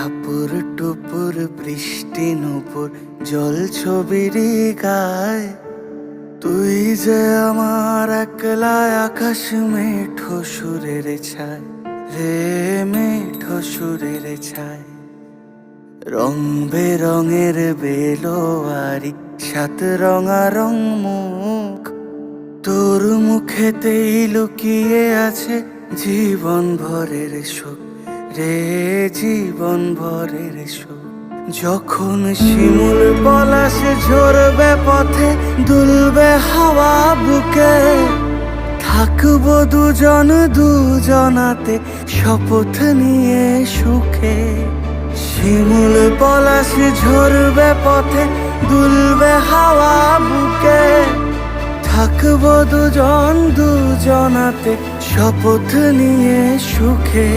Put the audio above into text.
টাপুর টুপুর বৃষ্টি নুপুর জল ছবির গায়, তুই যে আমার একলা আকাশ মেঠো সুরের ছায় রে, মেঠো সুরের ছায়। রং বেরঙের বেলোয়ারি সাত রঙারং মুখ, তোর মুখেতেই লুকিয়ে আছে জীবন ভরের সুখ রে, জীবন ভরের সুখ। যখন শিমুল পলাশ ঝরবে পথে, দুলবে হাওয়া বুকে, থাকবো দুজন দুজনাতে শপথ নিয়ে সুখে। শিমুল পলাশ ঝরবে পথে, দুলবে হাওয়া বুকে, থাকবো দুজন দুজনাতে শপথ নিয়ে সুখে।